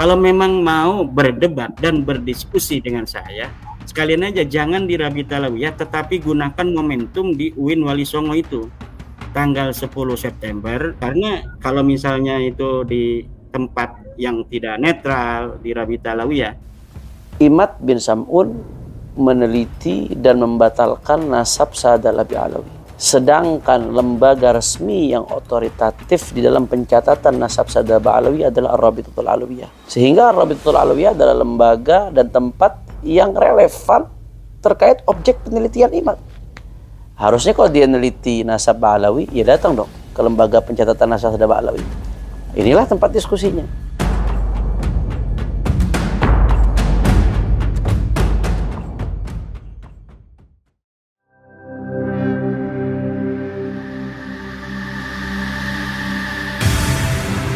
Kalau memang mau berdebat dan berdiskusi dengan saya, sekalian aja jangan di Rabita Alawiyah, tetapi gunakan momentum di UIN Wali Songo itu tanggal 10 September. Karena kalau misalnya itu di tempat yang tidak netral di Rabita Alawiyah, Imad bin Sam'un meneliti dan membatalkan nasab Sa'ad al-Abi Alawi. Sedangkan lembaga resmi yang otoritatif di dalam pencatatan nasab Sa'ad al-Abi Alawi adalah Ar-Rabitatul Alawiyah. Sehingga Ar-Rabitatul Alawiyah adalah lembaga dan tempat yang relevan terkait objek penelitian Imad. Harusnya kalau dia neliti nasab Ba'alawi, ya datang dong ke lembaga pencatatan nasab Sa'ad Ba'alawi. Inilah tempat diskusinya.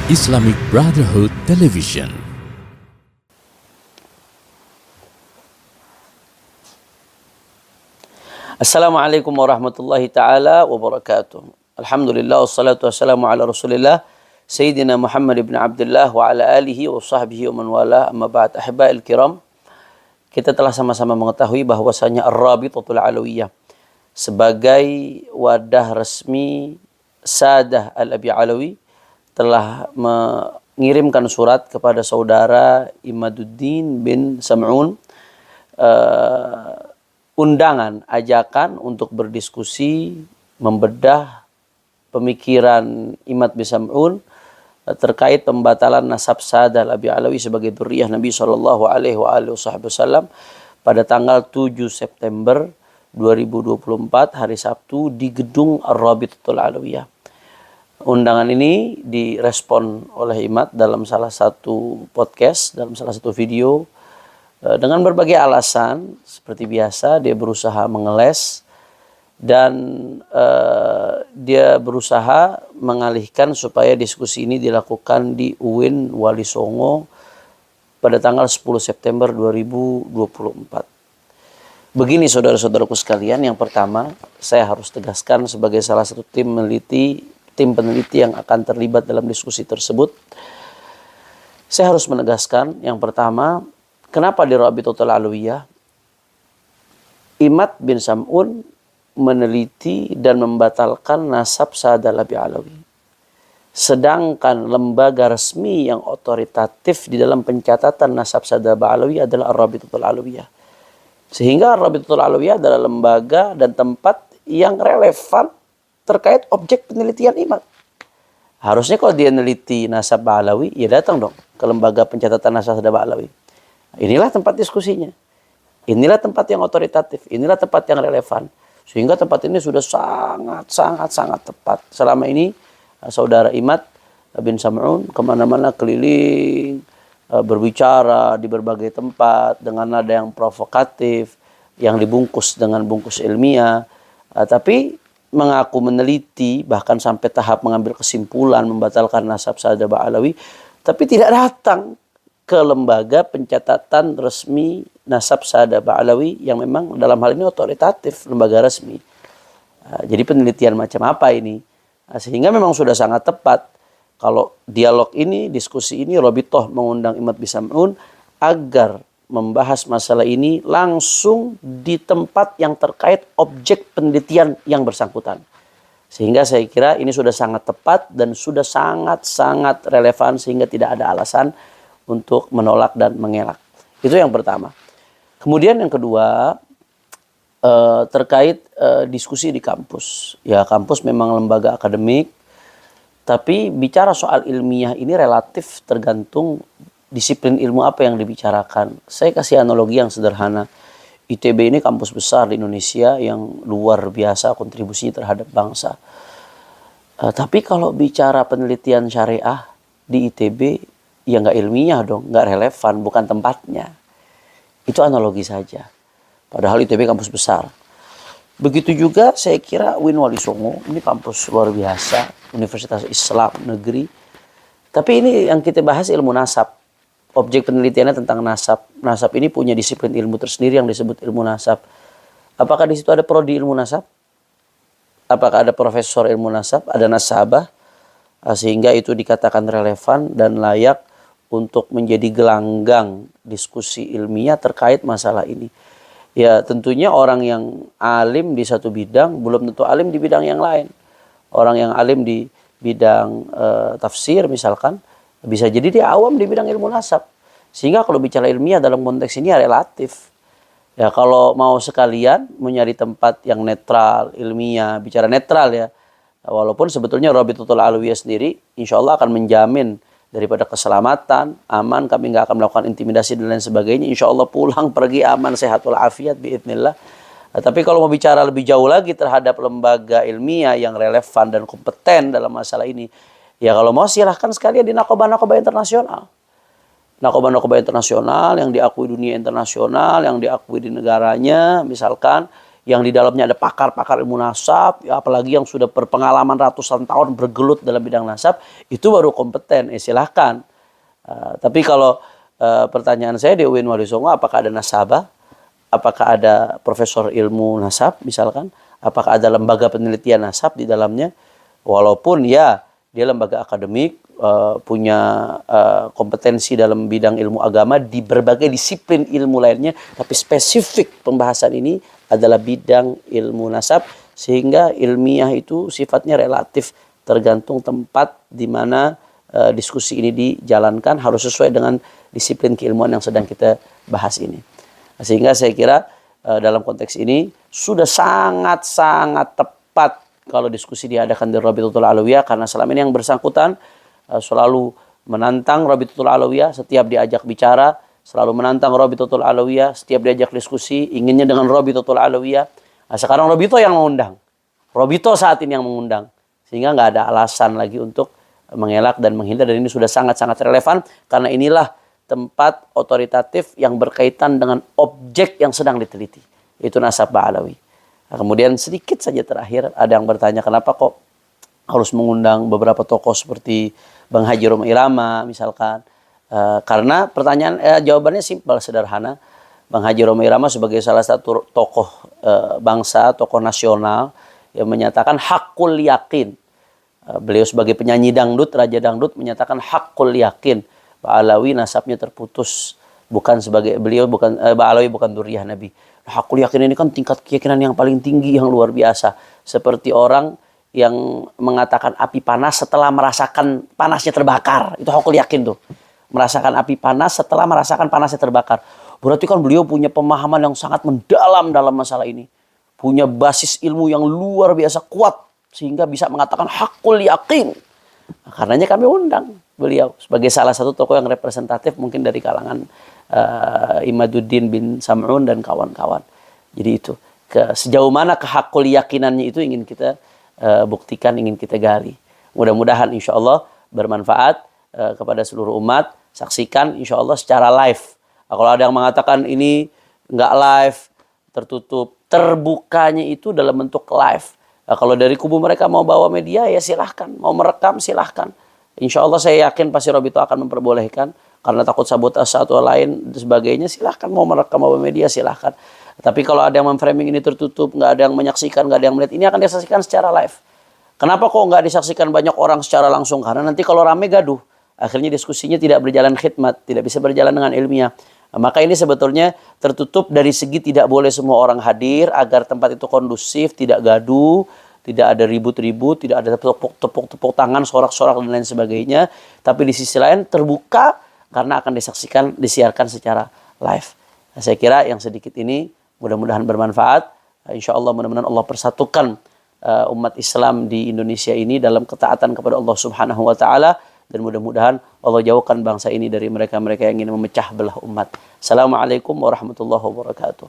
Islamic Brotherhood Television. Assalamualaikum warahmatullahi ta'ala wabarakatuh. Alhamdulillah wassalatu wassalamu ala rasulillah Sayyidina Muhammad ibn Abdullah wa ala alihi wa sahbihi wa man wala, amma ba'd. Ahiba'il kiram, kita telah sama-sama mengetahui bahwasanya Ar-Rabitatul Alawiyah sebagai wadah resmi Sadah Al-Abi Alawi telah mengirimkan surat kepada saudara Imaduddin bin Sam'un, undangan, ajakan untuk berdiskusi, membedah pemikiran Imad bin Sam'un terkait pembatalan nasab Sa'ad al-Abi Alawi sebagai dzurriyyah Nabi sallallahu alaihi wasallam pada tanggal 7 September 2024 hari Sabtu di gedung Ar-Rabitatul Alawiyah. Undangan ini direspon oleh Imad dalam salah satu podcast, dalam salah satu video, dengan berbagai alasan. Seperti biasa dia berusaha mengeles dan dia berusaha mengalihkan supaya diskusi ini dilakukan di UIN Wali Songo pada tanggal 10 September 2024. Begini saudara-saudaraku sekalian, yang pertama saya harus tegaskan sebagai salah satu tim peneliti yang akan terlibat dalam diskusi tersebut, saya harus menegaskan yang pertama, kenapa di Rabitatul Alawiyah Imad bin Sam'un meneliti dan membatalkan nasab Sa'ad al-Abi Alawi. Sedangkan lembaga resmi yang otoritatif di dalam pencatatan nasab Sa'ad al-Abi Alawi adalah Ar-Rabitatul Alawiyah. Sehingga Ar-Rabitatul Alawiyah adalah lembaga dan tempat yang relevan terkait objek penelitian Imad. Harusnya kalau dia neliti nasab Ba'alawi, ya datang dong ke lembaga pencatatan nasab Ba'alawi. Inilah tempat diskusinya. Inilah tempat yang otoritatif. Inilah tempat yang relevan. Sehingga tempat ini sudah sangat tepat. Selama ini saudara Imad bin Sam'un kemana-mana keliling, berbicara di berbagai tempat dengan nada yang provokatif, yang dibungkus dengan bungkus ilmiah, tapi mengaku meneliti, bahkan sampai tahap mengambil kesimpulan membatalkan nasab Sa'ad Ba'alawi, tapi tidak datang ke lembaga pencatatan resmi nasab Sa'ad Ba'alawi yang memang dalam hal ini otoritatif, lembaga resmi. Jadi penelitian macam apa ini? Sehingga memang sudah sangat tepat kalau dialog ini, diskusi ini, Rabithah mengundang Imad bin Sam'un agar membahas masalah ini langsung di tempat yang terkait objek penelitian yang bersangkutan. Sehingga saya kira ini sudah sangat tepat dan sudah sangat relevan sehingga tidak ada alasan untuk menolak dan mengelak. Itu yang pertama. Kemudian yang kedua, terkait diskusi di kampus. Ya, kampus memang lembaga akademik, tapi bicara soal ilmiah ini relatif tergantung disiplin ilmu apa yang dibicarakan. Saya kasih analogi yang sederhana. ITB ini kampus besar di Indonesia yang luar biasa kontribusinya terhadap bangsa. Tapi kalau bicara penelitian syariah di ITB, ya nggak ilmiah dong, nggak relevan, bukan tempatnya. Itu analogi saja. Padahal ITB kampus besar. Begitu juga saya kira UIN Wali Songo, ini kampus luar biasa, Universitas Islam Negeri. Tapi ini yang kita bahas ilmu nasab. Objek penelitiannya tentang nasab. Nasab ini punya disiplin ilmu tersendiri yang disebut ilmu nasab. Apakah di situ ada prodi ilmu nasab? Apakah ada profesor ilmu nasab? Ada nasabah? Sehingga itu dikatakan relevan dan layak untuk menjadi gelanggang diskusi ilmiah terkait masalah ini. Ya tentunya orang yang alim di satu bidang belum tentu alim di bidang yang lain. Orang yang alim di bidang tafsir misalkan, bisa jadi dia awam di bidang ilmu nasab. Sehingga kalau bicara ilmiah dalam konteks ini ya relatif. Ya kalau mau sekalian mencari tempat yang netral, ilmiah, bicara netral ya. Walaupun sebetulnya Rabitatul Alawiyah sendiri insya Allah akan menjamin daripada keselamatan, aman, kami nggak akan melakukan intimidasi dan lain sebagainya. Insya Allah pulang pergi aman, sehat walafiat biidznillah. Tapi kalau mau bicara lebih jauh lagi terhadap lembaga ilmiah yang relevan dan kompeten dalam masalah ini, ya kalau mau silahkan sekalian di nakobah-nakobah internasional. Nakobah-nakobah internasional yang diakui dunia internasional, yang diakui di negaranya, misalkan yang di dalamnya ada pakar-pakar ilmu nasab, ya apalagi yang sudah berpengalaman ratusan tahun bergelut dalam bidang nasab, itu baru kompeten. Silahkan. Tapi kalau pertanyaan saya di UIN Wali Songo, apakah ada nasabah? Apakah ada profesor ilmu nasab misalkan? Apakah ada lembaga penelitian nasab di dalamnya? Walaupun ya dia lembaga akademik, punya kompetensi dalam bidang ilmu agama di berbagai disiplin ilmu lainnya, tapi spesifik pembahasan ini adalah bidang ilmu nasab, sehingga ilmiah itu sifatnya relatif tergantung tempat di mana diskusi ini dijalankan, harus sesuai dengan disiplin keilmuan yang sedang kita bahas ini. Sehingga saya kira dalam konteks ini sudah sangat-sangat tepat kalau diskusi diadakan di Rabitatul Alawiyah, karena selama ini yang bersangkutan selalu menantang Rabitatul Alawiyah setiap diajak bicara, selalu menantang Rabitatul Alawiyah setiap diajak diskusi, inginnya dengan Rabitatul Alawiyah. Nah, sekarang Rabito yang mengundang, Rabito saat ini yang mengundang, sehingga nggak ada alasan lagi untuk mengelak dan menghindar, dan ini sudah sangat-sangat relevan karena inilah tempat otoritatif yang berkaitan dengan objek yang sedang diteliti, itu nasab Ba'alawi. Nah, kemudian sedikit saja terakhir, ada yang bertanya kenapa kok harus mengundang beberapa tokoh seperti Bang Haji Roma Irama misalkan. Karena pertanyaan jawabannya simpel, sederhana. Bang Haji Roma Irama sebagai salah satu tokoh bangsa, tokoh nasional yang menyatakan hakul yakin. Beliau sebagai penyanyi dangdut, raja dangdut, menyatakan hakul yakin Ba'alawi nasabnya terputus, bukan sebagai beliau, bukan Ba'alawi bukan dzurriyyah Nabi. Hakul yakin ini kan tingkat keyakinan yang paling tinggi, yang luar biasa. Seperti orang yang mengatakan api panas setelah merasakan panasnya terbakar. Itu hakul yakin tuh. Merasakan api panas setelah merasakan panasnya terbakar. Berarti kan beliau punya pemahaman yang sangat mendalam dalam masalah ini. Punya basis ilmu yang luar biasa kuat, sehingga bisa mengatakan hakul yakin. Nah, karenanya kami undang beliau sebagai salah satu tokoh yang representatif mungkin dari kalangan Imaduddin bin Sam'un dan kawan-kawan. Jadi itu sejauh mana kehakul yakinannya itu ingin kita buktikan, ingin kita gali. Mudah-mudahan insya Allah bermanfaat kepada seluruh umat. Saksikan insya Allah secara live. Nah, kalau ada yang mengatakan ini nggak live, tertutup, terbukanya itu dalam bentuk live. Nah, kalau dari kubu mereka mau bawa media ya silahkan, mau merekam silahkan. Insya Allah saya yakin pasti Robito akan memperbolehkan, karena takut sabotase atau lain dan sebagainya, silahkan mau merekam bawa media silahkan. Tapi kalau ada yang memframing ini tertutup, nggak ada yang menyaksikan, nggak ada yang melihat, ini akan disaksikan secara live. Kenapa kok nggak disaksikan banyak orang secara langsung? Karena nanti kalau rame gaduh, akhirnya diskusinya tidak berjalan khidmat, tidak bisa berjalan dengan ilmiah. Nah, maka ini sebetulnya tertutup dari segi tidak boleh semua orang hadir, agar tempat itu kondusif, tidak gaduh, tidak ada ribut-ribut, tidak ada tepuk tangan, sorak-sorak dan lain sebagainya. Tapi di sisi lain terbuka karena akan disaksikan, disiarkan secara live. Nah, saya kira yang sedikit ini mudah-mudahan bermanfaat. Insya Allah mudah-mudahan Allah persatukan umat Islam di Indonesia ini dalam ketaatan kepada Allah Subhanahu wa Ta'ala. Dan mudah-mudahan Allah jauhkan bangsa ini dari mereka-mereka yang ingin memecah belah umat. Assalamualaikum warahmatullahi wabarakatuh.